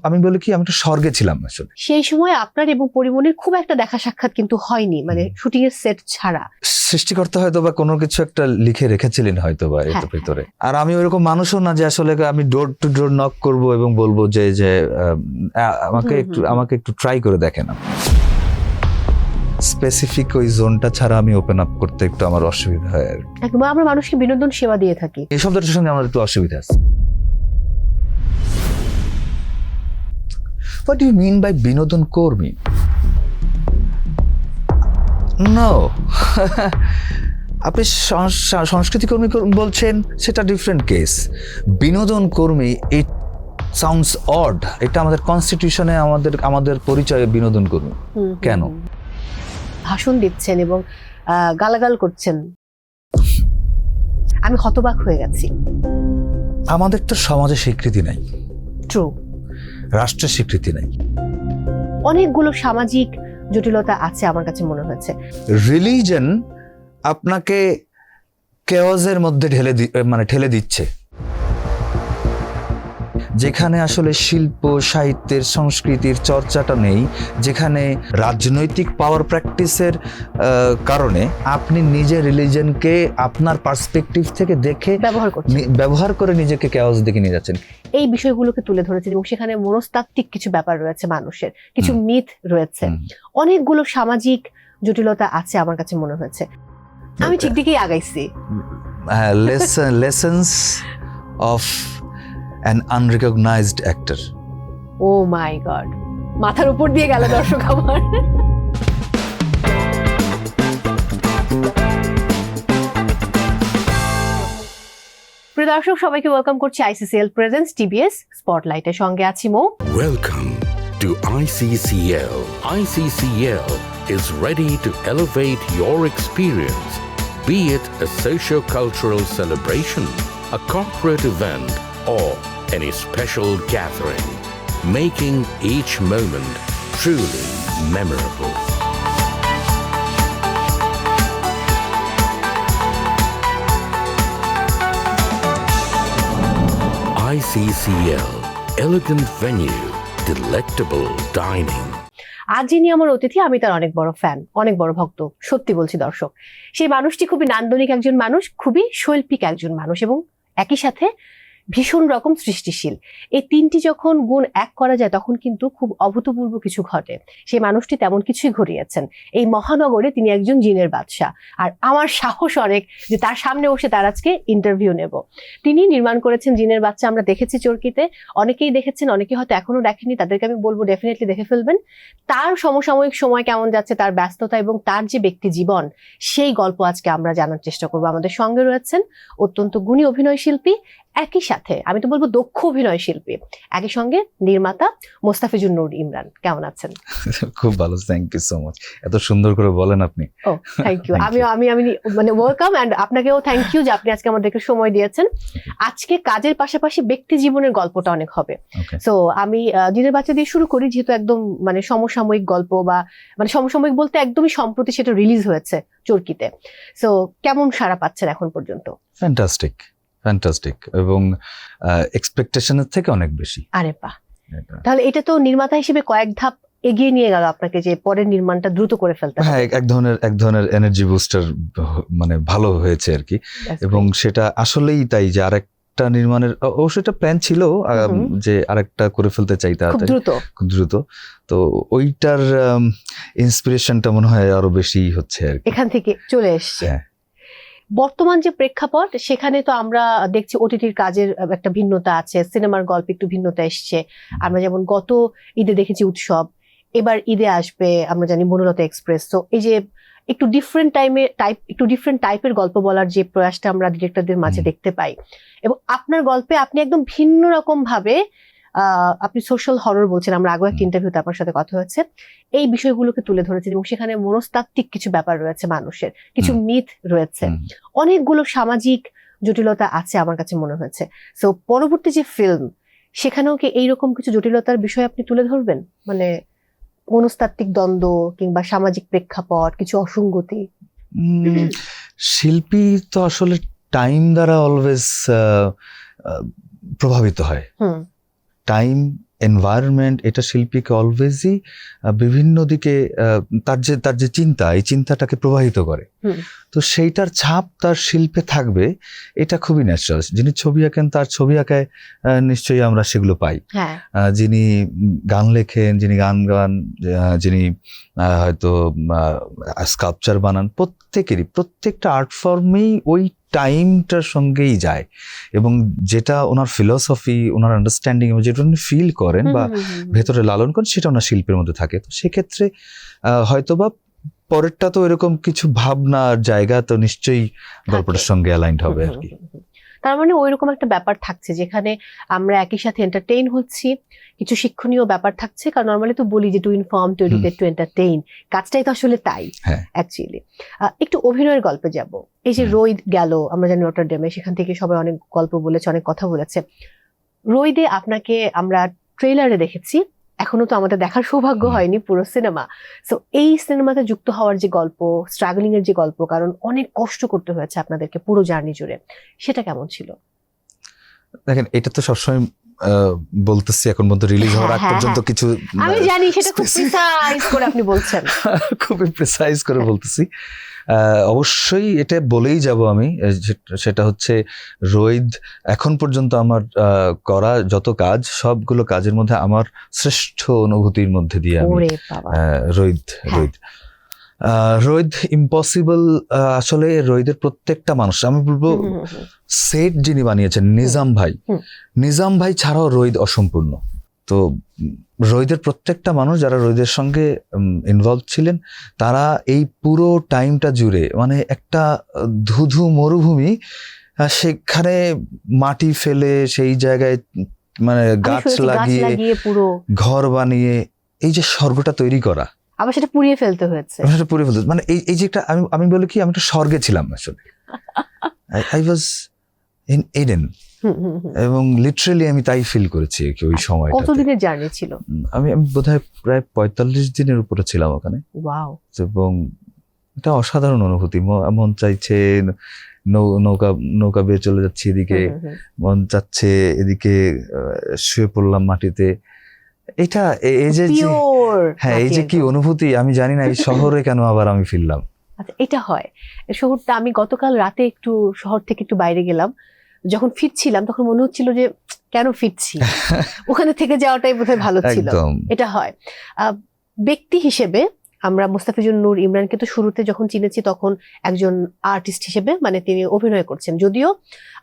আমি বলি কি, আমি একটা স্বর্গে ছিলাম আসলে। সেই সময় আপনার এবং পরিমণির খুব একটা দেখা সাক্ষাৎ কিন্তু হয়নি, মানে শুটিং এর সেট ছাড়া। সৃষ্টিকর্তা হয়তো বা কোনো কিছু একটা লিখে রেখেছিলেন হয়তো বা এর ভিতরে। আর আমি ওইরকম মানুষও না যে আসলে আমি ডোর টু ডোর নক করব এবং বলবো যে আমাকে একটু ট্রাই করে দেখেন। স্পেসিফিক ওই জোনটা ছাড়া আমি ওপেন আপ করতে একটু আমার অসুবিধা হয়। একদম, আমরা মানুষকে বিনোদন সেবা দিয়ে থাকি, এই শব্দটার সঙ্গে আমার একটু অসুবিধা আছে। What do you mean by বিনোদন কর্মী? No. আপনি সংস্কৃতি কর্মী বলছেন, সেটা ডিফারেন্ট কেস। বিনোদন কর্মী, ইট সাউন্ডস অড। এটা আমাদের কনস্টিটিউশনে আমাদের পরিচয় বিনোদন কর্মী। কেন? ভাষণ দিচ্ছেন এবং গালাগাল করছেন, আমি হতবাক হয়ে গেছি। আমাদের তো সমাজে স্বীকৃতি নাই, ট্রু, রাষ্ট্রের স্বীকৃতি নাই। অনেকগুলো সামাজিক জটিলতা আছে আমার কাছে মনে হয়েছে। রিলিজন আপনাকে কেওয়াজের মধ্যে ঠেলে দিচ্ছে, যেখানে আসলে শিল্প সাহিত্যের সংস্কৃতির চর্চাটা নেই, যেখানে রাজনৈতিক পাওয়ার প্র্যাকটিসের কারণে আপনি নিজের রিলিজনকে আপনার পার্সপেক্টিভ থেকে দেখে ব্যবহার করে নিজেকে কেওয়াজ দিকে নিয়ে যাচ্ছেন। এই বিষয়গুলোকে তুলে ধরেছেন এবং সেখানে মনস্তাত্ত্বিক কিছু ব্যাপার রয়েছে, মানুষের কিছু মিথ রয়েছে, অনেকগুলো সামাজিক জটিলতা আছে আমার কাছে মনে হয়েছে। আমি ঠিক দিকেই আগাইছি। Lessons of an unrecognized actor. Oh my God, মাথার উপর দিয়ে গেল দর্শক আমার। প্রিয় দর্শক, সবাইকে ওয়েলকাম করছি ICCL প্রেজেন্টস TBS স্পটলাইটের সঙ্গে আছি মো। Welcome to ICCL. ICCL is ready to elevate your experience, be it a socio-cultural celebration, a corporate event, or any special gathering, making each moment truly memorable. ICCL, elegant venue, delectable dining. আজ যিনি আমার অতিথি, আমি তার অনেক বড় fan, অনেক বড় ভক্ত, সত্যি বলছি দর্শক। সেই মানুষটি খুবই নান্দনিক একজন মানুষ, খুবই শৈল্পিক একজন মানুষ এবং একই সাথে ভীষণ রকম সৃষ্টিশীল। এই তিনটি যখন গুণ এক করা যায় তখন কিন্তু খুব অভূতপূর্ব কিছু ঘটে। সেই মানুষটি তেমন কিছুই ঘটিয়েছেন। এই মহানগরে তিনি একজন জিনের বাদশা, আর আমার সাহস অনেক যে তার সামনে বসে তার আজকে ইন্টারভিউ নেব। তিনি নির্মাণ করেছেন জিনের বাচ্চা, আমরা দেখেছি চরকিতে, অনেকেই দেখেছেন, অনেকে হয়তো এখনো দেখেনি, তাদেরকে আমি বলবো ডেফিনেটলি দেখে ফেলবেন। তার সমসাময়িক সময় কেমন যাচ্ছে, তার ব্যস্ততা এবং তার যে ব্যক্তি জীবন, সেই গল্প আজকে আমরা জানার চেষ্টা করবো। আমাদের সঙ্গে রয়েছেন অত্যন্ত গুণী অভিনয় শিল্পী, একই সাথে আমি তো বলবো দক্ষ অভিনয় শিল্পী, একই সঙ্গে নির্মাতা মোস্তাফিজুর নূর ইমরান। কেমন আছেন? খুব ভালো, থ্যাংক ইউ সো মাচ। এত সুন্দর করে বলেন আপনি। ও থ্যাংক ইউ। আমি মানে ওয়েলকাম, এন্ড আপনাকেও থ্যাংক ইউ যে আপনি আজকে আমাদেরকে সময় দিয়েছেন। আজকে কাজের পাশাপাশি ব্যক্তি জীবনের গল্পটা অনেক হবে। সো আমি জিনের বাচ্চা দিয়ে শুরু করি, যেহেতু একদম মানে সমসাময়িক গল্প, বা মানে সমসাময়িক বলতে একদমই সম্প্রতি সেটা রিলিজ হয়েছে চরকিতে। সো কেমন সাড়া পাচ্ছেন এখন পর্যন্ত? ফ্যান্টাস্টিক এবং এক্সপেকটেশনের থেকে অনেক বেশি। আরে বাহ, তাহলে এটা তো নির্মাতা হিসেবে কয়েক ধাপ এগিয়ে নিয়ে গেল আপনাকে, যে পরের নির্মাণটা দ্রুত করে ফেলতে হবে। হ্যাঁ, এক ধরনের এনার্জি বুস্টার মানে ভালো হয়েছে আর কি। এবং সেটা আসলেই তাই যে আরেকটা নির্মাণের অবশ্যই প্ল্যান ছিল যে আরেকটা করে ফেলতে চাই খুব দ্রুত। তো ওইটার ইন্সপিরেশনটা মনে হয় আরো বেশি হচ্ছে আর কি, এখান থেকে চলে এসছে। বর্তমান যে প্রেক্ষাপট, সেখানে তো আমরা দেখছি ওটিটির কাজের একটা ভিন্নতা আছে, সিনেমার গল্প একটু ভিন্নতা এসছে। আমরা যেমন গত ঈদে দেখেছি উৎসব, এবার ঈদে আসবে আমরা জানি বনলতা এক্সপ্রেস। তো এই যে একটু ডিফারেন্ট টাইপের গল্প বলার যে প্রয়াসটা আমরা ডিরেক্টরদের মাঝে দেখতে পাই, এবং আপনার গল্পে আপনি একদম ভিন্ন রকম ভাবে আপনি সোশ্যাল হরর বলছেন, আমরা আগে একটা ইন্টারভিউতে আপনার সাথে কথা হয়েছে, এই বিষয়গুলোকে তুলে ধরেছেন এবং সেখানে মনস্তাত্ত্বিক কিছু ব্যাপার রয়েছে, মানুষের কিছু মিথ রয়েছে, অনেকগুলো সামাজিক জটিলতা আছে আমার কাছে মনে হয়েছে। সো পরবর্তী যে ফিল্ম, সেখানেও কি এইরকম কিছু জটিলতার বিষয় আপনি তুলে ধরবেন, মানে মনস্তাত্ত্বিক দ্বন্দ্ব কিংবা সামাজিক প্রেক্ষাপট, কিছু অসঙ্গতি? শিল্পী তো আসলে টাইম দ্বারা অলওয়েজ প্রভাবিত হয়। টাইম এনভায়রনমেন্ট এটা শিল্পীকে অলওয়েজই বিভিন্ন দিকে তার যে চিন্তা, এই চিন্তাটাকে প্রবাহিত করে। তো সেইটার ছাপ তার শিল্পে থাকবে, এটা খুবই ন্যাচারাল। যিনি ছবি আঁকেন তার ছবি আঁকায় নিশ্চয়ই আমরা সেগুলো পাই। যিনি গান লেখেন, যিনি গান গান, যিনি হয়তো স্কাল্পচার বানান, প্রত্যেকটা আর্ট ফর্মেই ওই টাইমটার সঙ্গেই যায়, এবং যেটা ওনার ফিলসফি, ওনার আন্ডারস্ট্যান্ডিং, যেটা উনি ফিল করেন বা ভেতরে লালন করেন, সেটা ওনার শিল্পের মধ্যে থাকে। তো সেক্ষেত্রে হয়তোবা পরেরটা তো এরকম কিছু ভাবনার জায়গা তো নিশ্চয়ই গল্পটার সঙ্গে অ্যালাইনড হবে আর কি। তার মানে ওইরকম একটা ব্যাপার থাকছে যেখানে আমরা একই সাথে এন্টারটেইন হচ্ছি, কিছু শিক্ষণীয় ব্যাপার থাকছে। কারণ নর্মালি তো বলি যে to inform, two educate, two entertain, কাজটাই তো আসলে তাই অ্যাকচুয়ালি। একটু অভিনয়ের গল্পে যাব। এই যে রোইদ গেল, আমরা জানি নটর ডেমে, সেখান থেকে সবাই অনেক গল্প বলেছে, অনেক কথা বলেছে। রোইদে আপনাকে আমরা ট্রেলারে দেখেছি, এখনো তো আমাদের দেখার সৌভাগ্য হয়নি পুরো সিনেমা। সো এই সিনেমাতে যুক্ত হওয়ার যে গল্প, স্ট্রাগলিং এর যে গল্প, কারণ অনেক কষ্ট করতে হয়েছে আপনাদেরকে পুরো জার্নি জুড়ে, সেটা কেমন ছিল? দেখেন, এটা তো সবসময় বলতেছি, এখন পর্যন্ত রিলিজ হওয়ার আগ পর্যন্ত কিছু আমি জানি, সেটা খুব প্রিসাইজ করে আপনি বলছেন। খুবই প্রিসাইজ করে বলতেছি। অবশ্যই এটা বলেই যাব আমি, সেটা হচ্ছে রোইদ এখন পর্যন্ত আমার করা যত কাজ, সবগুলো কাজের মধ্যে আমার শ্রেষ্ঠ অনুভূতির মধ্যে দিয়ে আমি রোইদ ইম্পসিবল। আসলে রোইদের প্রত্যেকটা মানুষ, আমি বলবো সেট যিনি বানিয়েছেন নিজাম ভাই ছাড়াও রোইদ অসম্পূর্ণ। তো রোইদের প্রত্যেকটা মানুষ যারা রোইদের সঙ্গে ইনভলভ ছিলেন, তারা এই পুরো টাইমটা জুড়ে, মানে একটা ধুধু মরুভূমি, সেখানে মাটি ফেলে সেই জায়গায় মানে গাছ লাগিয়ে পুরো ঘর বানিয়ে এই যে স্বর্গটা তৈরি করা, আবার সেটা পুড়িয়ে ফেলতে হয়েছে। মানে এই যে একটা, আমি বলি কি, আমি একটা স্বর্গে ছিলাম আসলে। আই ওয়াজ ইন এডেন, এবং লিটারালি আমি তাই ফিল করেছি ওই সময়টা। কতদিনের জার্নি ছিল? আমি বোধহয় প্রায় 45 দিনের উপরে ছিলাম ওখানে। ওয়াও। এবং এটা অসাধারণ অনুভূতি। মন চাইছে নৌকা বেয়ে চলে যাচ্ছি এদিকে, মন চাচ্ছে এদিকে শুয়ে পড়লাম মাটিতে। এটা এই যে এই যে কি অনুভূতি, আমি জানি না এই শহরে কেন আবার আমি ফিরলাম। আচ্ছা, এটা হয় শহরটা। আমি গতকাল রাতে একটু শহর থেকে একটু বাইরে গেলাম, যখন ফিরছিলাম তখন মনে হচ্ছিল যে কেন ফিরছি, ওখানে থেকে যাওয়াটাই বোধহয় ভালো ছিল। এটা হয়। ব্যক্তি হিসেবে আমরা মুস্তাফিজুর নূর ইমরানকে তো শুরুতে যখন চিনেছি তখন একজন আর্টিস্ট হিসেবে, মানে তিনি অভিনয় করছেন, যদিও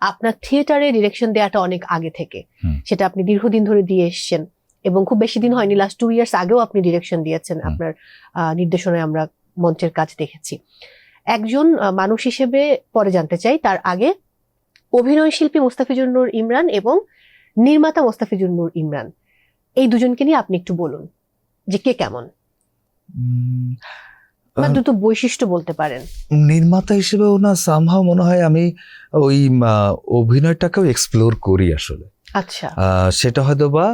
আপনার থিয়েটারে ডিরেকশন দেওয়াটা অনেক আগে থেকে, সেটা আপনি দীর্ঘদিন ধরে দিয়ে এসছেন, এবং খুব বেশি দিন হয়নি, লাস্ট 2 ইয়ার্স আগেও আপনি ডিরেকশন দিয়েছেন, আপনার নির্দেশনায় আমরা মঞ্চের কাজ দেখেছি। একজন মানুষ হিসেবে পরে জানতে চাই, তার আগে অভিনয় শিল্পী মুস্তাফিজুর নূর ইমরান এবং নির্মাতা মুস্তাফিজুর নূর ইমরান, এই দুজনকে নিয়ে আপনি একটু বলুন যে কে কেমন, বা দুটো বৈশিষ্ট্য বলতে পারেন। নির্মাতা হিসেবেও না সামহাও মনে হয় আমি ওই অভিনয়টাকেও এক্সপ্লোর করি আসলে। আচ্ছা, সেটা হয়তো বা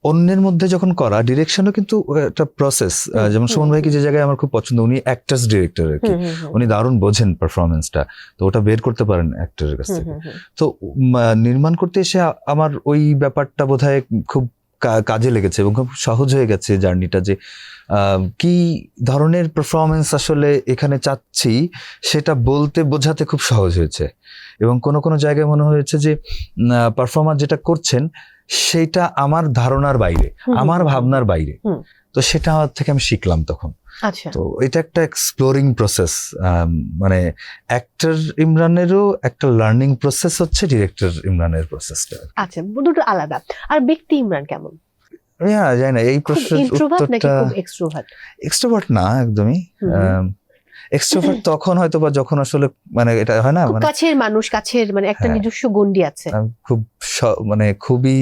অন্যের মধ্যে যখন করা, ডিরেকশনও কিন্তু একটা প্রসেস। যেমন সুমন ভাইকে যে জায়গায় আমার খুব পছন্দ, উনি অ্যাক্টার্স ডিরেক্টর আর কি, উনি দারুণ বোঝেন পারফরমেন্সটা, তো ওটা বের করতে পারেন অ্যাক্টরের কাছ থেকে। তো নির্মাণ করতে এসে আমার ওই ব্যাপারটা বোধহয় খুব কাজে লেগেছে এবং খুব সহজ হয়ে গেছে জার্নিটা, যে কি ধরনের পারফরমেন্স আসলে এখানে চাচ্ছি সেটা বলতে বোঝাতে খুব সহজ হয়েছে। এবং কোনো জায়গায় মনে হয়েছে যে পারফর্মার যেটা করছেন সেটা আমার ধারণার বাইরে, আমার ভাবনার বাইরে, তো সেটা থেকে আমি শিখলাম তখন। তো এটা একটা এক্সপ্লোরিং প্রসেস, মানে অ্যাক্টর ইমরানেরও একটা লার্নিং প্রসেস হচ্ছে ডিরেক্টর ইমরানের প্রসেসটা। আচ্ছা, দুটো আলাদা। আর ব্যক্তি ইমরান কেমন? জানি না, এই প্রশ্নের উত্তরটা এক্সট্রোভার্ট না একদমই। এক্সট্রোভার্ট তখন হয়তো বা যখন আসলে মানে এটা হয় না, মানে কাছের মানুষ, কাছের মানে একটা নিজস্ব গন্ডি আছে, খুব মানে খুবই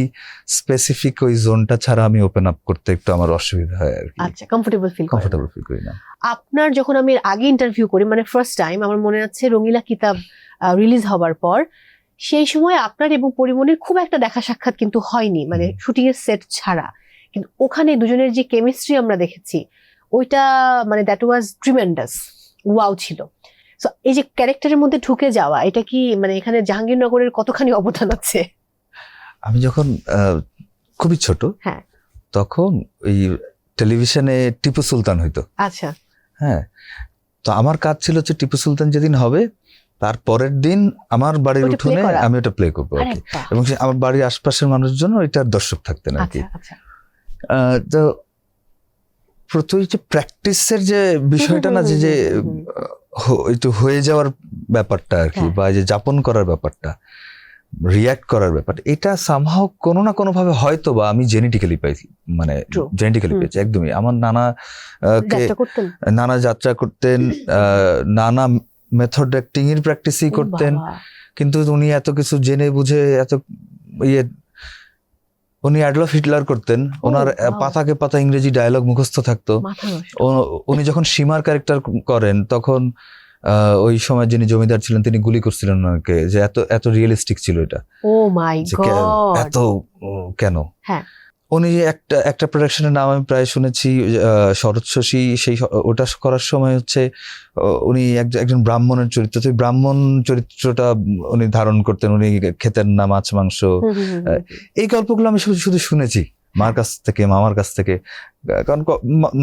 স্পেসিফিক ওই জোনটা ছাড়া আমি ওপেন আপ করতে একটু আমার অসুবিধা হয় আর কি। আচ্ছা, কমফোর্টেবল ফিল করি না। আপনার যখন আমি আগে ইন্টারভিউ করি, মানে ফার্স্ট টাইম, আমার মনে আছে রঙিলা কিতাব রিলিজ হওয়ার পর, সেই সময় আপনার এবং পরিমণির খুব একটা দেখা সাক্ষাৎ কিন্তু হয়নি, মানে শুটিং এর সেট ছাড়া, কিন্তু ওখানে দুজনের যে কেমিস্ট্রি আমরা দেখেছি, ওইটা মানে দ্যাট ওয়াজ ট্রিমেন্ডাস, ওয়াও ছিল। সো এই যে ক্যারেক্টারের মধ্যে ঢুকে যাওয়া, এটা কি মানে এখানে জাহাঙ্গীরনগরের কতখানি অবদান আছে? আমি যখন খুবই ছোট, হ্যাঁ। তখন ওই টেলিভিশনে টিপু সুলতান হইতো। আচ্ছা। হ্যাঁ, তো আমার কাজ ছিল হচ্ছে টিপু সুলতান যেদিন হবে তার পরের দিন আমার বাড়ির ওটা play উঠোনে করা? আমি ওটা প্লে করবো আর আরে কি। বাহ! এবং আমার বাড়ির আশপাশের মানুষজন ওইটার দর্শক থাকতেন আর কি। আচ্ছা আচ্ছা। তো প্রথম যে প্র্যাকটিসের যে বিষয়টা না, যে একটু হয়ে যাওয়ার ব্যাপারটা আর কি, হ্যাঁ। বা যে যাপন করার ব্যাপারটা, রিয়াক্ট করার ব্যাপারটা, এটা সামহাও কোনো না কোনো ভাবে হয়তো বা আমি জেনেটিক্যালি পাইছি, মানে True. জেনেটিক্যালি পেয়েছি একদমই। আমার নানা যাত্রা করতেন? নানা যাত্রা করতেন, নানা মেথড অ্যাক্টিং এর প্র্যাকটিসই করতেন, বাবা! কিন্তু উনি এত কিছু জেনে বুঝে এত ইয়ে, উনি অ্যাডলফ হিটলার করতেন, ওনার wow. পাতাকে পাতা ইংরেজি ডায়লগ মুখস্থ থাকতো। মাথা নষ্ট। উনি যখন সীমার ক্যারেক্টার করেন তখন ওই সময় যিনি জমিদার ছিলেন তিনি গুলি করছিলেন ওনাকে, যে এত এত রিয়েলিস্টিক ছিল এটা, ও মাই যে গড! এত কেন। হ্যাঁ। উনি একটা প্রোডাকশনের নাম আমি প্রায় শুনেছি, শরৎ শশী, সেই ওটা করার সময় হচ্ছে উনি একজন ব্রাহ্মণের চরিত্র, তো ব্রাহ্মণ চরিত্রটা উনি ধারণ করতেন, উনি খেতেন না মাছ মাংস। এই গল্পগুলো আমি শুধু শুনেছি মার কাছ থেকে, মামার কাছ থেকে, কারণ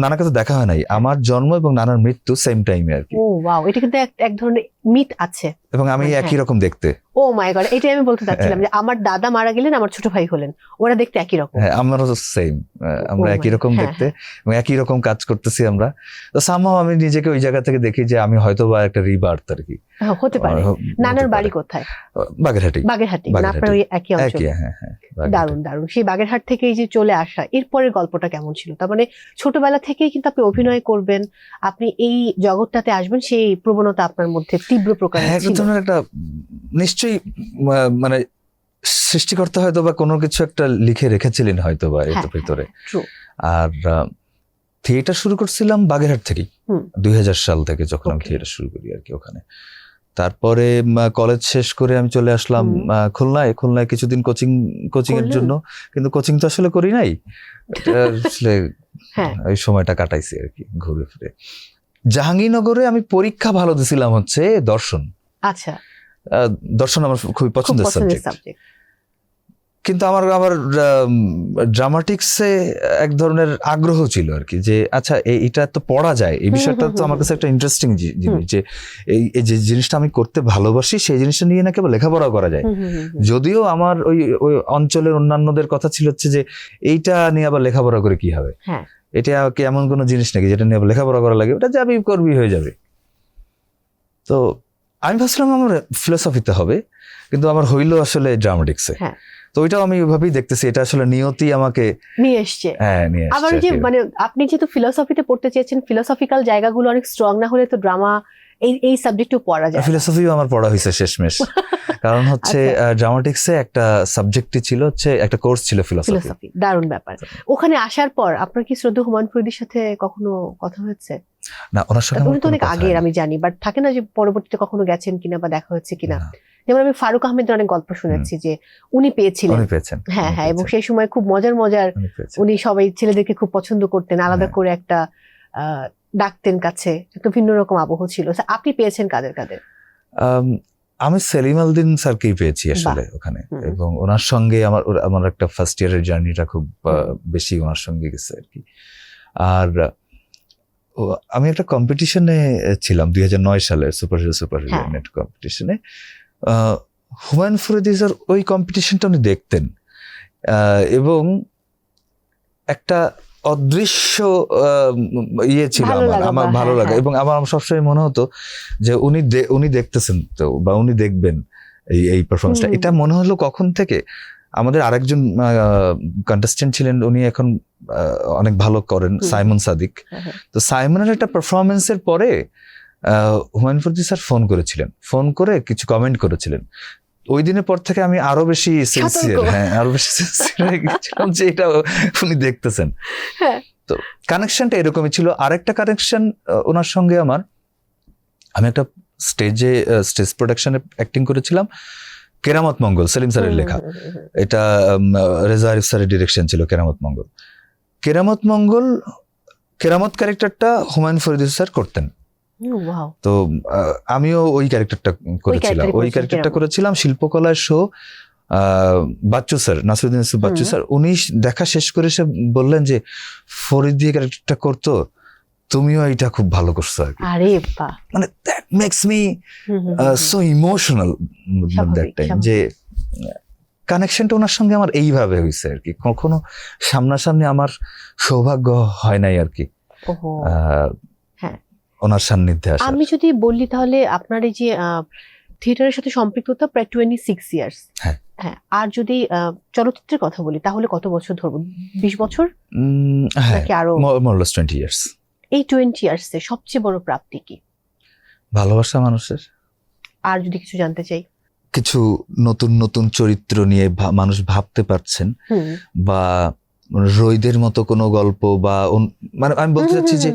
নানার কাছে দেখা হয় নাই। আমার জন্ম এবং নানার মৃত্যু সেম টাইমে আর কি। ও ওয়াও, এটা কিন্তু এক ধরনের মিথ আছে। এবং আমি একই রকম দেখতে। ও মাই গড, এটাই আমি বলতে চাচ্ছিলাম যে আমার দাদা মারা গেলেন, আমার ছোট ভাই হলেন, ওরা দেখতে একই রকম। হ্যাঁ, আমারও সেম, আমরা একই রকম দেখতে এবং একই রকম কাজ করতেছি আমরা। তো সামহাও আমি নিজেকে ওই জায়গা থেকে দেখি যে আমি হয়তো বা একটা রিবার্থ আর কি। হতে পারে। নানার বাড়ি কোথায়? বাগেরহাটি। বাগেরহাটি, মানে আপনার ওই একই অঞ্চল। হ্যাঁ হ্যাঁ। দারুণ দারুণ। সেই বাগেরহাট থেকে এই যে চলে আসা, এরপরের গল্পটা কেমন ছিল? তার মানে ছোটবেলা থেকেই কিন্তু আপনি অভিনয় করবেন, আপনি এই জগৎটাতে আসবেন, সেই প্রবণতা আপনার মধ্যে তীব্র প্রকারে ছিল? একটা নিশ্চয়ই মানে সৃষ্টিকর্তা হয়তো বা কোনো কিছু একটা লিখে রেখেছিলেন হয়তো বা এর ভিতরে। আর থিয়েটার শুরু করছিলাম বাগেরহাট থেকেই, 2000 সাল থেকে যখন আমি থিয়েটার শুরু করি আর কি ওখানে। তারপরে কলেজ শেষ করে আমি চলে আসলাম খুলনায় কিছুদিন কোচিং এর জন্য, কিন্তু কোচিং তো আসলে করি নাই, আসলে ওই সময়টা কাটাইছি আর কি ঘুরে ফিরে। জাহাঙ্গীরনগরে আমি পরীক্ষা ভালো দিছিলাম হচ্ছে দর্শন। আচ্ছা। দর্শন আমার খুবই পছন্দের সাবজেক্ট, কিন্তু আমার ড্রামাটিক্সে এক ধরনের আগ্রহ ছিল আর কি, যে আচ্ছা এটা তো পড়া যায়, এই বিষয়টা তো আমার কাছে একটা ইন্টারেস্টিং জিনিস, যে এই যে জিনিসটা আমি করতে ভালোবাসি সেই জিনিসটা নিয়ে না কেবল লেখাপড়া করা যায়। যদিও আমার ওই অঞ্চলের অন্যান্যদের কথা ছিল হচ্ছে যে এইটা নিয়ে আবার লেখাপড়া করে কি হবে, এটা কি এমন কোনো জিনিস নাকি যেটা নিয়ে আবার লেখাপড়া করা লাগে, ওটা যাবি করবি হয়ে যাবে। তো আমি ভাবছিলাম আমার ফিলোসফিতে হবে, কিন্তু আমার হইলো আসলে ড্রামাটিক্সে। তো ওইটাও আমি ওইভাবেই দেখতেছি, এটা আসলে নিয়তি আমাকে নিয়ে এসছে। আবার যে মানে আপনি যেহেতু ফিলোসফিতে পড়তে চেয়েছেন, ফিলোসফিক্যাল জায়গাগুলো অনেক স্ট্রং না হলে তো ড্রামা এই সাবজেক্টও পড়া যায়। ফিলোসফিও আমার পড়া হয়েছে শেষমেশ, কারণ হচ্ছে ড্রামাটিক্সে একটা সাবজেক্টই ছিল, হচ্ছে একটা কোর্স ছিল ফিলোসফি। দারুণ ব্যাপার। ওখানে আসার পর আপনার কি শ্রদ্ধেয় হুমায়ুন ফরিদির সাথে কখনো কথা হয়েছে? না, ওনার সাথে উনি তো অনেক আগের আমি জানি, বাট থাকে না যে পরবর্তীতে কখনো গেছেন কিনা বা দেখা হচ্ছে কিনা। যেমন আমি ফারুক আহমেদের অনেক গল্প শুনেছি যে উনি পেয়েছিলেন। হ্যাঁ হ্যাঁ, এবং সেই সময় খুব মজার উনি সবাই ছেলেদেরকে খুব পছন্দ করতেন, আলাদা করে একটা ডাকতেন কাছে, একটা ভিন্ন রকম আবহ ছিল। আপনি পেয়েছেন কাদের? আমি সেলিম আলদিন স্যারকেই পেয়েছি আসলে ওখানে, এবং ওনার সঙ্গে আমার একটা ফার্স্ট ইয়ারের জার্নিটা খুব বেশি ওনার সঙ্গে গেছে আর কি। আর আমি একটা কম্পিটিশনে ছিলাম 2009 সালের সুপার হিরো নেট কম্পিটিশনে। হুমায়ুন ফরিদি স্যার ওই কম্পিটিশনটা উনি দেখতেন, এবং একটা অদৃশ্য ইয়ে ছিল আমার ভালো লাগা, এবং আমার সবসময় মনে হতো যে উনি দেখতেছেন তো, বা উনি দেখবেন এই পারফরমেন্সটা। এটা মনে হলো কখন থেকে, আমাদের আরেকজন কন্টেস্টেন্ট ছিলেন, উনি এখন অনেক ভালো করেন, সাইমন সাদিক। তো সাইমনের একটা পারফরমেন্সের পরে হুমায়ুন ফরিদি স্যার ফোন করে কিছু কমেন্ট করেছিলেন। ওই দিনের পর থেকে আমি আরো বেশি সিনসিয়ার হয়ে গেছিলাম যে এটা উনি দেখতেছেন। তো কানেকশনটা এরকমই ছিল। আরেকটা কানেকশন ওনার সঙ্গে আমি একটা স্টেজ প্রোডাকশনে অ্যাক্টিং করেছিলাম, কেরামত মঙ্গল, সেলিম স্যারের লেখা। এটা রেজা আরিফ স্যারের ডিরেকশন ছিল কেরামত ক্যারেক্টারটা হুমায়ুন ফরিদি স্যার করতেন। তো আমিও ওই ক্যারেক্টারটা করেছিলাম, শিল্পকলার show Bachchu sir, Nasiruddin Yusuf Bachchu sir, উনি দেখা শেষ করে সে বললেন যে ফরিদ দিয়ে ক্যারেক্টারটা করতো, তুমিও এটা খুব ভালো করছো আর কি। আরে বাহ, মানে that makes me so emotional that time, যে কানেকশনটা ওনার সঙ্গে আমার এইভাবে হয়েছে আর কি। কখনো সামনাসামনি আমার সৌভাগ্য হয় নাই আর কি ওহো। হ্যাঁ, ওনার সান্নিধ্যে আসা। আমি যদি বললি তাহলে আপনার এই যে থিয়েটারের সাথে সম্পৃক্ততা প্রায় 26 ইয়ার্স। হ্যাঁ। হ্যাঁ, আর যদি চলচ্চিত্রের কথা বলি তাহলে কত বছর ধরবো? 20 বছর হ্যাঁ, নাকি আরো? more or less 20 years। এই 20 ইয়ার্সে সবচেয়ে বড় প্রাপ্তি কি? ভালোবাসা মানুষের। আর যদি কিছু জানতে চাই? কিছু নতুন নতুন চরিত্র নিয়ে মানুষ ভাবতে পারছেন, বা রৈদের মতো কোনো গল্প, বা মানে আমি বলতে চাচ্ছি যে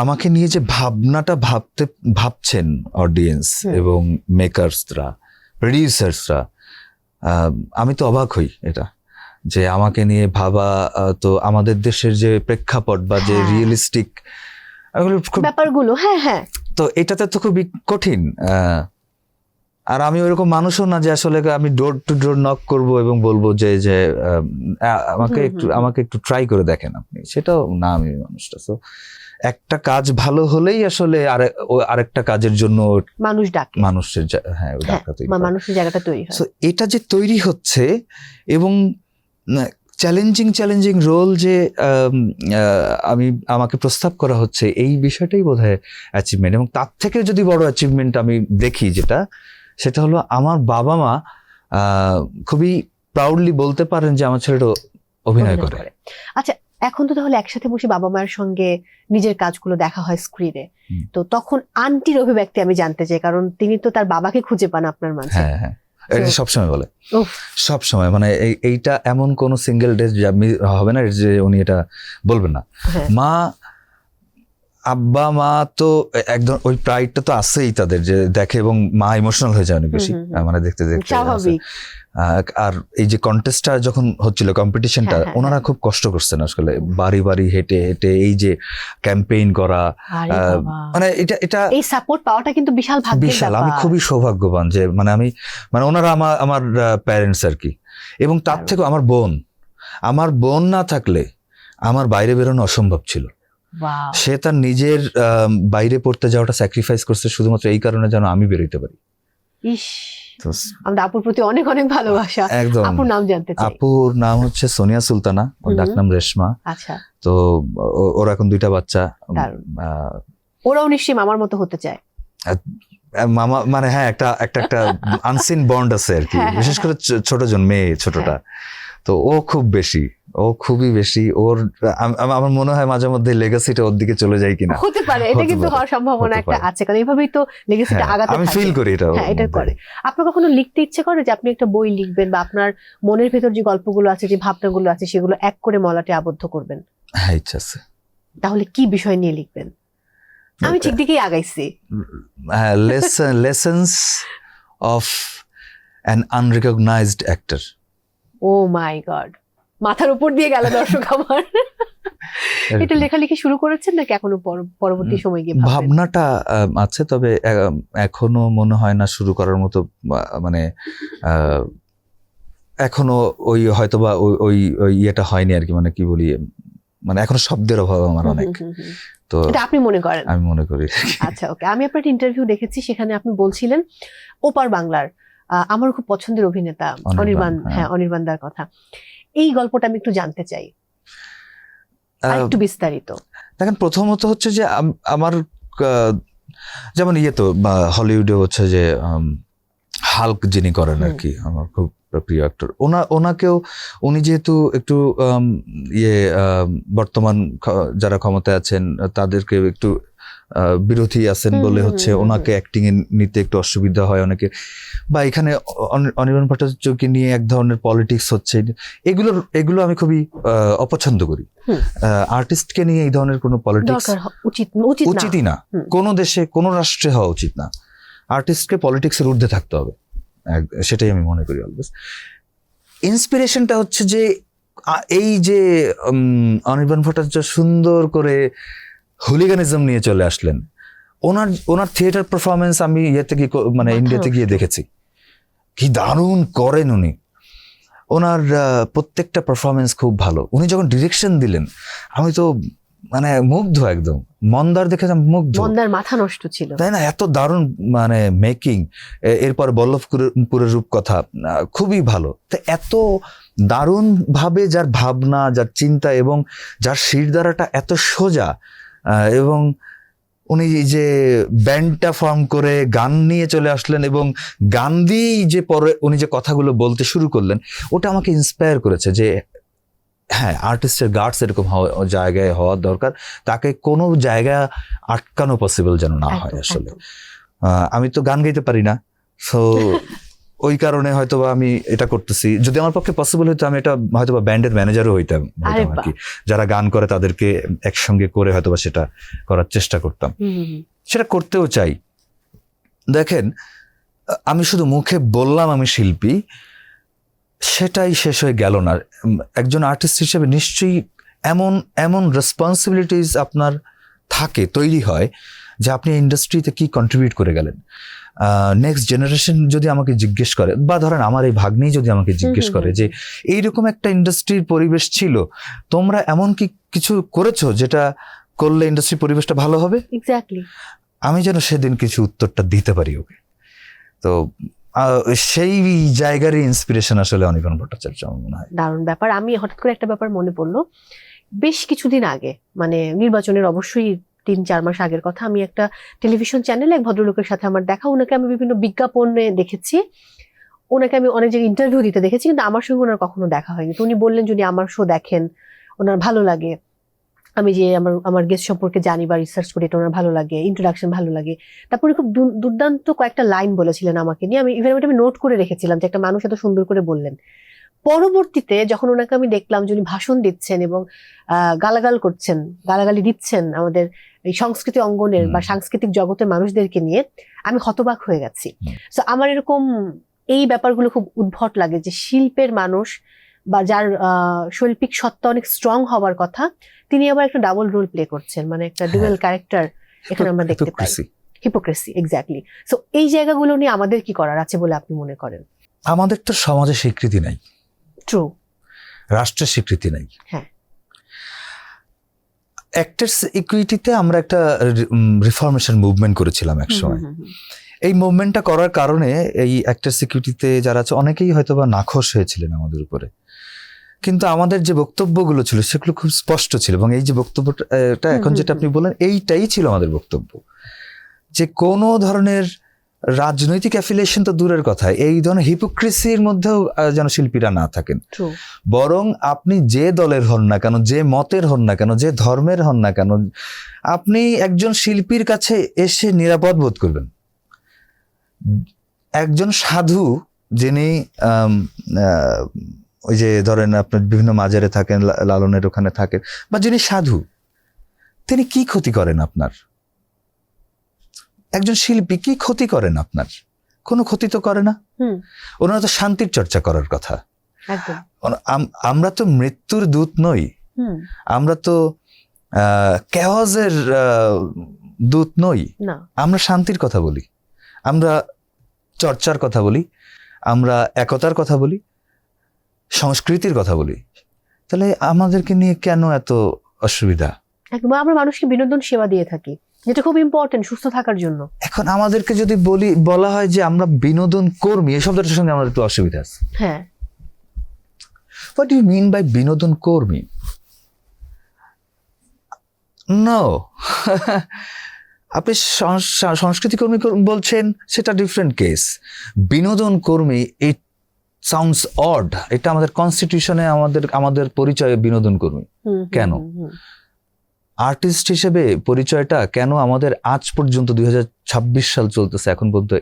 আমাকে নিয়ে যে ভাবনাটা ভাবছেন অডিয়েন্স এবং মেকার্সরা, প্রডিউসার্সরা, আমি তো অবাক হই এটা, যে আমাকে নিয়ে ভাবা, তো আমাদের দেশের যে প্রেক্ষাপট বা যে রিয়েলিস্টিক ব্যাপারগুলো, হ্যাঁ হ্যাঁ, তো এটাতে তো খুবই কঠিন। আর আমি ওইরকম মানুষও না যে আসলে আমি ডোর টু ডোর নক করবো এবং বলবো যে আমাকে একটু ট্রাই করে দেখেন আপনি, সেটাও না আমি মানুষটা। তো একটা কাজ ভালো হলেই আসলে আরেকটা কাজের জন্য মানুষ ডাকে, মানুষের মানুষের জায়গাটা তৈরি হয়। তো এটা যে তৈরি হচ্ছে, এবং চ্যালেঞ্জিং রোল যে আমাকে প্রস্তাব করা হচ্ছে, এই বিষয়টাই বোধহয় অ্যাচিভমেন্ট। এবং তার থেকে যদি বড় অ্যাচিভমেন্ট আমি দেখি সেটা হলো আমার বাবা মা খুবই প্রাউডলি বলতে পারেন যে আমার ছেলেটা অভিনয় করে। আচ্ছা, এখন তো তাহলে একসাথে বসে বাবা মায়ের সঙ্গে নিজের কাজগুলো দেখা হয় স্ক্রিনে, তো তখন আন্টির অভিব্যক্তি আমি জানতে চাই, কারণ তিনি তো তার বাবাকে খুঁজে পান আপনার মাঝে। হ্যাঁ হ্যাঁ, এটা সবসময় বলে, সবসময়, মানে এইটা এমন কোন সিঙ্গেল ডে হবে না যে উনি এটা বলবেন না। মা, আব্বা মা তো একদম ওই প্রাইডটা তো আছেই তাদের, যে দেখে এবং মা ইমোশনাল হয়ে যায় অনেক বেশি, মানে দেখতে স্বাভাবিক। আর এই যে কন্টেস্টটা যখন হচ্ছিল, কম্পিটিশনটা, ওনারা খুব কষ্ট করছেন আসলে, বাড়ি বাড়ি হেঁটে হেঁটে এই যে ক্যাম্পেইন করা, মানে এটা এই সাপোর্ট পাওয়াটা কিন্তু বিশাল ভাগ্যের বিশাল। ব্যাপার। আমি খুবই সৌভাগ্যবান যে মানে ওনারা আমার প্যারেন্টস আর কি। এবং তার থেকে আমার বোন না থাকলে আমার বাইরে বেরোনো অসম্ভব ছিল। সে তার নিজের বাইরে পড়তে যাওয়াটা স্যাক্রিফাইস করছে শুধুমাত্র এই কারণে যেন আমি বেরোতে পারি। ইস, আমরা আপুর প্রতি অনেক অনেক ভালোবাসা। একদম। আপুর নাম জানতে চাই। আপুর নাম হচ্ছে সোনিয়া সুলতানা, ওর ডাকনাম রেশমা। আচ্ছা, তো ওর এখন 2টা বাচ্চা। ওরাও নিশ্চয়ই মামার মতো হতে চায়। মামা মানে হ্যাঁ, একটা আনসিন বন্ড আছে আর কি, বিশেষ করে ছোট জন মেয়ে, ছোটটা। তো ও খুবই বেশি ওর, আমার মনে হয় মাঝে মধ্যে লেগাসিটা ওর দিকে চলে যায় কিনা। হতে পারে, এটা কিন্তু হওয়ার সম্ভাবনা একটা আছে, কারণ এইভাবেই তো লেগাসিটা আগাতে থাকে। আমি ফিল করি এটা। হ্যাঁ, এটা করে। আপনার কখনো লিখতে ইচ্ছে করে যে আপনি একটা বই লিখবেন, বা আপনার মনের ভেতর যে গল্পগুলো আছে, যে ভাবনাগুলো আছে, সেগুলো এক করে মলাটে আবদ্ধ করবেন? হ্যাঁ, ইচ্ছা আছে। তাহলে কি বিষয় নিয়ে লিখবেন? আমি ঠিক দিকেই আগাইছি। Lessons of an unrecognized actor. Oh my God, মাথার উপর দিয়ে গেল দর্শক আমার। এটা লেখালেখি শুরু করেছেন নাকি এখনো পরবর্তী সময় গিয়ে ভাবনাটা আছে, তবে এখনো মনে হয় না শুরু করার মতো, মানে এখনো ওই হয়তোবা ওই ইয়েটা হয়নি আর কি, মানে কি বলি, মানে এখনো শব্দের অভাব আমার অনেক। তো এটা আপনি মনে করেন? আমি মনে করি। আচ্ছা, ওকে। আমি আপনার একটা ইন্টারভিউ দেখেছি, সেখানে আপনি বলছিলেন ওপার বাংলার আমার খুব পছন্দের অভিনেতা অনির্বাণ, হ্যাঁ, অনির্বাণদার কথা। এই গল্পটা আমি একটু জানতে চাই, একটু বিস্তারিত। দেখেন, প্রথমত হচ্ছে যে আমার যেমন তো হলিউডে হচ্ছে যে হাল্ক যিনি করেন আর কি, আমার খুব প্রিয় অ্যাক্টর। ওনাকেও উনি যেহেতু একটু বর্তমান যারা ক্ষমতায় আছেন তাদেরকে একটু বিরোধী আছেন বলে হচ্ছে ওনাকে অ্যাক্টিং এ নিতে একটু অসুবিধা হয় অনেকে, বা এখানে অনির্বাণ ভট্টাচার্যকে নিয়ে এক ধরনের পলিটিক্স হচ্ছে, এগুলো আমি খুবই অপছন্দ করি। আর্টিস্টকে নিয়ে এই ধরনের কোনো পলিটিক্স উচিতই না, কোনো দেশে কোনো রাষ্ট্রে হওয়া উচিত না। আর্টিস্টকে পলিটিক্সের ঊর্ধ্বে থাকতে হবে, সেটাই আমি মনে করি অলওয়েজ। ইন্সপিরেশনটা হচ্ছে যে এই যে অনির্বাণ ভট্টাচার্য সুন্দর করে হুলিগানিজম নিয়ে চলে আসলেন, ওনার থিয়েটার পারফরমেন্স আমি ইন্ডিয়াতে গিয়ে দেখেছি, কি দারুণ করেন উনি, ওনার প্রত্যেকটা পারফরমেন্স খুব ভালো। উনি যখন ডিরেকশন দিলেন আমি তো মানে মুগ্ধ, একদম মন্দার দেখে মুগ্ধ, মন্দার মাথা নষ্ট ছিল, তাই না? এত দারুণ মানে মেকিং। এরপর বল্লভপুরের রূপকথা খুবই ভালো। তো এত দারুণ ভাবে যার ভাবনা, যার চিন্তা এবং যার শিরদাঁড়াটা এত সোজা, এবং উনি যে ব্যান্ডটা ফর্ম করে গান নিয়ে চলে আসলেন এবং গান দিয়েই যে পরে উনি যে কথাগুলো বলতে শুরু করলেন, ওটা আমাকে ইন্সপায়ার করেছে যে হ্যাঁ, আর্টিস্টের গার্ডস এরকম জায়গায় হওয়ার দরকার, তাকে কোনো জায়গায় আটকানো পসিবল যেন না হয়। আসলে আমি তো গান গাইতে পারি না, সো ওই কারণে হয়তো আমি এটা করতেছি। যদি আমার পক্ষে পসিবল হতো আমি এটা হয়তো ব্যান্ডের ম্যানেজারও হইতাম আর কি, যারা গান করে তাদেরকে একসঙ্গে করে হয়তো সেটা করার চেষ্টা করতাম, সেটা করতেও চাই। দেখেন, আমি শুধু মুখে বললাম আমি শিল্পী, সেটাই শেষ হয়ে গেল না। একজন আর্টিস্ট হিসেবে নিশ্চয়ই এমন এমন রেসপন্সিবিলিটিস আপনার থাকে, তৈরি হয় যে আপনি ইন্ডাস্ট্রিতে কি কন্ট্রিবিউট করে গেলেন। নেক্সট জেনারেশন যদি আমাকে জিজ্ঞেস করে, বা ধরেন আমার এই ভাগ্নি যদি আমাকে জিজ্ঞেস করে যে এইরকম একটা ইন্ডাস্ট্রির পরিবেশ ছিল, তোমরা এমন কি কিছু করেছো যেটা করলে ইন্ডাস্ট্রির পরিবেশটা ভালো হবে, এক্স্যাক্টলি, আমি যেন সেদিন কিছু উত্তরটা দিতে পারি ওকে। তো সেই জায়গার ইন্সপিরেশন আসলে অনির্বাণ ভট্টাচার্য আমার মনে হয়। দারুণ ব্যাপার। আমি হঠাৎ করে একটা ব্যাপার মনে পড়লো, বেশ কিছুদিন আগে, মানে নির্বাচনের অবশ্যই 3-4 মাস আগের কথা, আমি একটা টেলিভিশন চ্যানেলে এক ভদ্রলোকের সাথে আমার দেখা। ওনাকে আমি বিভিন্ন বিজ্ঞাপনে দেখেছি, ওনাকে আমি অনেক জায়গায় ইন্টারভিউ দিতে দেখেছি, কিন্তু আমার সঙ্গে ওনার কখনো দেখা হয়নি। তো উনি বললেন যদি আমার শো দেখেন ওনার ভালো লাগে, আমি যে আমার গেস্ট সম্পর্কে জানি বা রিসার্চ করি এটা ওনার ভালো লাগে, ইন্ট্রোডাকশন ভালো লাগে। তারপরে খুব দুর্দান্ত কয়েকটা লাইন বলেছিলেন আমাকে নিয়ে, আমি ইভেন আমি নোট করে রেখেছিলাম যে একটা মানুষ এত সুন্দর করে বললেন। পরবর্তীতে যখন ওনাকে আমি দেখলাম যে উনি ভাষণ দিচ্ছেন এবং গালাগাল করছেন, গালাগালি দিচ্ছেন আমাদের এই সংস্কৃতি অঙ্গনের বা সাংস্কৃতিক জগতের মানুষদেরকে নিয়ে, আমি হতবাক হয়ে গেছি। তো আমার এরকম এই ব্যাপারগুলো খুব উদ্ভট লাগে যে শিল্পের মানুষ বা যার শৈল্পিক সত্তা অনেক স্ট্রং হওয়ার কথা, তিনি আবার একটা ডাবল রোল প্লে করছেন, মানে একটা ডুয়েল ক্যারেক্টার এখানে আমরা দেখতে পাই। Hypocrisy, exactly. সো এই জায়গাগুলো নিয়ে আমাদের কি করার আছে বলে আপনি মনে করেন? আমাদের তো সমাজে স্বীকৃতি নাই, ট্রু, রাষ্ট্রের স্বীকৃতি নাই। হ্যাঁ, অ্যাক্টার্স ইকুইটিতে আমরা একটা রিফরমেশন মুভমেন্ট করেছিলাম একসময়। এই মুভমেন্টটা করার কারণে এই অ্যাক্টার্স ইকুইটিতে যারা আছে অনেকেই হয়তো বা নাখোশ হয়েছিলেন আমাদের উপরে, কিন্তু আমাদের যে বক্তব্যগুলো ছিল সেগুলো খুব স্পষ্ট ছিল। এবং এই যে বক্তব্যটা এখন যেটা আপনি বললেন, এইটাই ছিল আমাদের বক্তব্য, যে কোনো ধরনের রাজনৈতিক অ্যাফিলিয়েশন তো দূরের কথা, এই ধরনের হিপোক্রেসির মধ্যেও যেন শিল্পীরা না থাকেন। বরং আপনি যে দলের হন না কেন, যে মতের হন না কেন, যে ধর্মের হন না কেন, আপনি একজন শিল্পীর কাছে এসে নিরাপদ বোধ করবেন। একজন সাধু যিনি ওই যে ধরেন আপনার বিভিন্ন মাজারে থাকেন, লালনের ওখানে থাকেন, বা যিনি সাধু, তিনি কি ক্ষতি করেন আপনার? একজন শিল্পী কি ক্ষতি করেন আপনার? কোনো ক্ষতি তো করে না। ওনারা তো শান্তির চর্চা করার কথা। আমরা তো মৃত্যুর দূত নই, আমরা তো ক্যাওসের দূত নই। আমরা শান্তির কথা বলি, আমরা চর্চার কথা বলি, আমরা একতার কথা বলি, সংস্কৃতির কথা বলি। তাহলে আমাদেরকে নিয়ে কেন এত অসুবিধা? একদম, আমরা মানুষকে বিনোদন সেবা দিয়ে থাকি, যেটা খুব ইম্পর্টেন্ট সুস্থ থাকার জন্য। এখন আমাদেরকে যদি বলা হয় যে আমরা বিনোদন কর্মী, এই শব্দটার সঙ্গে আমাদের একটু অসুবিধা আছে। হ্যাঁ, what do you mean by বিনোদন কর্মী? নো, আপনি সংস্কৃতি কর্মী বলছেন, সেটা ডিফারেন্ট কেস। বিনোদন কর্মী, ইট সাউন্ডস অড। এটা আমাদের কনস্টিটিউশনে আমাদের পরিচয় বিনোদন কর্মী। কেন আর্টিস্ট হিসেবে পরিচয়টা কেন আমাদের আজ পর্যন্ত 2026 সাল চলতেছে, এখন পর্যন্ত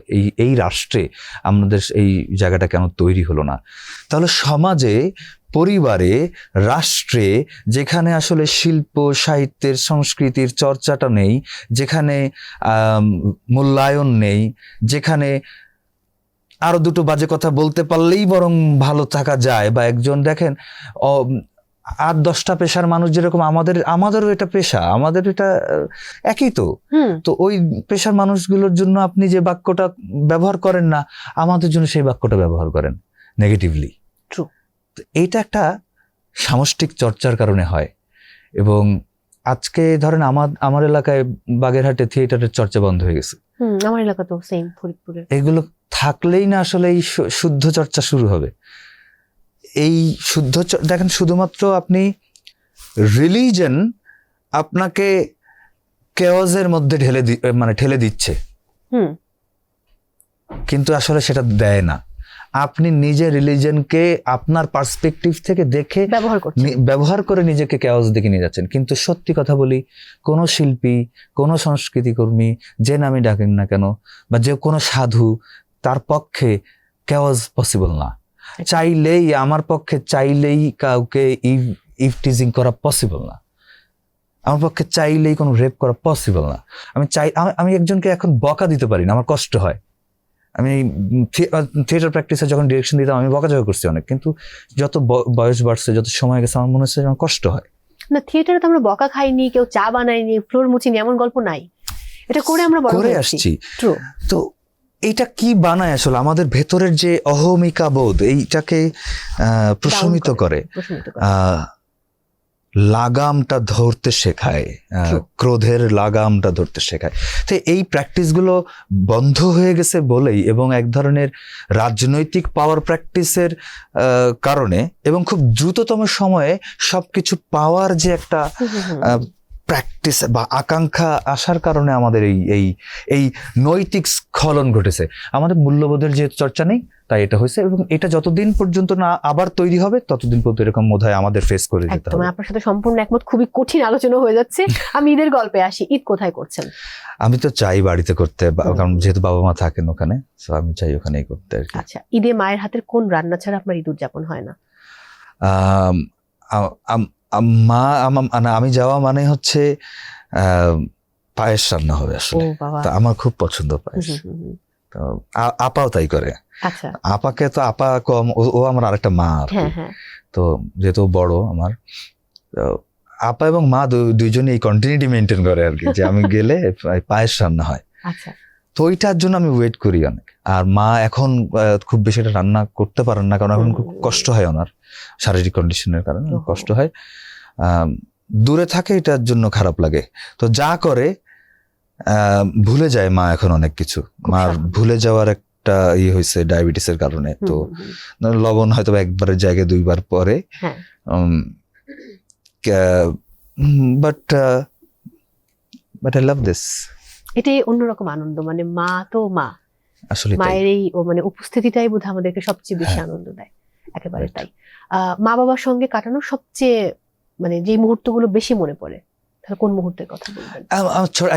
এই রাষ্ট্রে আমাদের এই জায়গাটা কেন তৈরি হলো না? তাহলে সমাজে, পরিবারে, রাষ্ট্রে যেখানে আসলে শিল্প, সাহিত্যের, সংস্কৃতির চর্চাটা নেই, যেখানে মূল্যায়ন নেই, যেখানে আরো দুটো বাজে কথা বলতে পারলেই বরং ভালো থাকা যায়, বা একজন দেখেন 8-10টা পেশার মানুষ যেরকম আমাদেরও এটা পেশা, আমাদের এটা একই তো। তো ওই পেশার মানুষগুলোর জন্য আপনি যে বাক্যটা ব্যবহার করেন না, আমাদের জন্য সেই বাক্যটা ব্যবহার করেন নেগেটিভলি। এইটা একটা সামষ্টিক চর্চার কারণে হয়। এবং আজকে ধরেন আমার এলাকায় বাগেরহাটে থিয়েটারের চর্চা বন্ধ হয়ে গেছে। আমার এলাকা তো সেম, ফরিদপুরে। এগুলো থাকলেই না আসলে এই শুদ্ধ চর্চা শুরু হবে। এই শুদ্ধ দেখেন, শুধুমাত্র আপনি রিলিজন আপনাকে কেওয়াজের মধ্যে ঠেলে দিচ্ছে, কিন্তু আসলে সেটা দেয় না। আপনি নিজে রিলিজনকে আপনার পার্সপেক্টিভ থেকে দেখে ব্যবহার করে নিজেকে কেওয়াজ দিকে নিয়ে যাচ্ছেন। কিন্তু সত্যি কথা বলি, কোনো শিল্পী, কোনো সংস্কৃতি কর্মী, যে নামে ডাকেন না কেন, বা যে কোনো সাধু, তার পক্ষে কেওয়াজ পসিবল না। চাইলেই, আমার পক্ষে চাইলেই কাউকে ইভটিজিং করা পসিবল না। আমার পক্ষে চাইলেই কোনো রেপ করা পসিবল না। আমি একজনকে এখন বকা দিতে পারি না, আমার কষ্ট হয়। আমি থিয়েটার প্র্যাকটিসে যখন ডিরেকশন দিতাম আমি বকাঝকা করছি অনেক, কিন্তু যত বয়স বাড়ছে, যত সময় গেছে, আমার মনে হচ্ছে আমার কষ্ট হয়। না, থিয়েটারে তো আমরা বকা খাইনি, কেউ চা বানাইনি, ফ্লোর মুছিনি, এমন গল্প নাই। এটা করে আমরা বড় হয়ে আসছি। তো এইটা কি বানায় আসলে আমাদের ভেতরের যে অহমিকা বোধ, এইটাকে প্রশমিত করে, লাগামটা ধরতে শেখায়, ক্রোধের লাগামটা ধরতে শেখায়। তো এই প্র্যাকটিসগুলো বন্ধ হয়ে গেছে বলেই, এবং এক ধরনের রাজনৈতিক পাওয়ার প্র্যাকটিসের কারণে, এবং খুব দ্রুততম সময়ে সবকিছু পাওয়ার যে একটা প্র্যাকটিস বা আকাঙ্ক্ষা আসার কারণে আমাদের এই নৈতিক স্খলন ঘটেছে। আমাদের মূল্যবোধের যে চর্চা নেই, তাই এটা হয়েছে। এবং এটা যতদিন পর্যন্ত না আবার তৈরি হবে, ততদিন পর্যন্ত এরকম বোধহয় আমাদের ফেস করে যেতে হবে। আপনার সাথে সম্পূর্ণ একমত। খুবই কঠিন আলোচনা হয়ে যাচ্ছে। আমি ঈদের গল্পে আসি। ঈদ কোথায় করছেন? আমি তো চাই বাড়িতে করতে, কারণ যেহেতু বাবা মা থাকেন ওখানে, তো আমি চাই ওখানেই করতে আর কি। আচ্ছা, ঈদে মায়ের হাতের কোন রান্না ছাড়া আপনার ঈদ উদযাপন হয় না? আমি যাওয়া মানে হচ্ছে পায়েস রান্না হবে আসলে। আমার খুব পছন্দ পায়েস। তো আপাও তাই করে। আপাকে তো আপা কম, ও আমার আরেকটা মা আর কি। তো যেহেতু বড় আমার, আপা এবং মা দুইজনই এই কন্টিনিউটি মেনটেন করে আর কি, যে আমি গেলে পায়েস রান্না হয়। তো ওইটার জন্য আমি ওয়েট করি অনেক। আর মা এখন খুব বেশি এটা রান্না করতে পারেন না, কারণ এখন খুব কষ্ট হয় ওনার শারীরিক কন্ডিশনের কারণে কষ্ট হয়। দূরে থাকে, এটার জন্য খারাপ লাগে। তো যা করে ভুলে যায় মা এখন অনেক কিছু। মার ভুলে যাওয়ার একটা হয়েছে ডায়াবেটিসের কারণে। তো লবণ হয়তো একবারের জায়গায় 2বার পরে, বাট আই লাভ দিস। এটাই অন্যরকম আনন্দ। মানে মা তো মা, আসলে মায়ের এই উপস্থিতিটাই বোধহয় আমাদেরকে সবচেয়ে বেশি আনন্দ দেয়। একেবারে তাই। মা বাবার সঙ্গে কাটানো সবচেয়ে যে মুহূর্তগুলো বেশি মনে পড়ে, তাহলে কোন মুহূর্তের কথা বলবেন?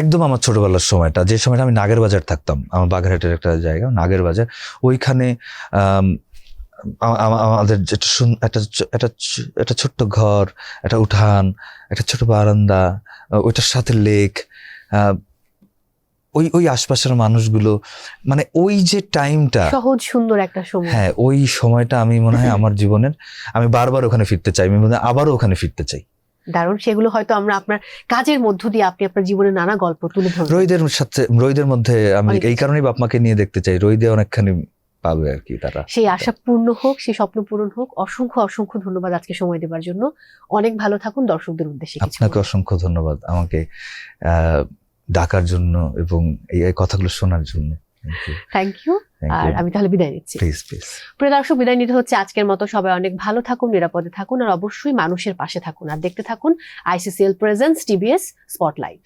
একদম আমার ছোটবেলার সময়টা, যে সময়টা আমি নাগের বাজার থাকতাম। আমার বাগেরহাটের একটা জায়গা নাগের বাজার, ওইখানে আমাদের একটা ছোট্ট ঘর, একটা উঠান, একটা ছোট বারান্দা, ওইটার সাথে লেক, ওই আশপাশের মানুষগুলো, মানে ওই যে টাইমটা, সহজ সুন্দর একটা সময়। হ্যাঁ, ওই সময়টা আমি মনে হয় আমার জীবনের, আমি বারবার ওখানে ফিরতে চাই। আমি মনে হয় আবারও ওখানে ফিরতে চাই। দারুণ। সেগুলো হয়তো আমরা আপনার কাজের মধ্য দিয়ে, আপনি আপনার জীবনের নানা গল্প তুলে ধরবেন। রোহিদের মধ্যে আমি এই কারণেই বাপমাকে নিয়ে দেখতে চাই। রোহিদে অনেকখানি পাবে আর কি, তারা। সেই আশা পূর্ণ হোক, সেই স্বপ্ন পূরণ হোক। অসংখ্য অসংখ্য ধন্যবাদ আজকে সময় দেওয়ার জন্য। অনেক ভালো থাকুন। দর্শকদের উদ্দেশ্যে আপনাকে অসংখ্য ধন্যবাদ আমাকে ডাকার জন্য এবং এই কথাগুলো শোনার জন্য। Thank you. আর আমি তাহলে বিদায় নিচ্ছি। প্রিয় দর্শক, বিদায় নিতে হচ্ছে আজকের মতো। সবাই অনেক ভালো থাকুন, নিরাপদে থাকুন, আর অবশ্যই মানুষের পাশে থাকুন। আর দেখতে থাকুন ICCL প্রেজেন্টস TBS স্পটলাইট।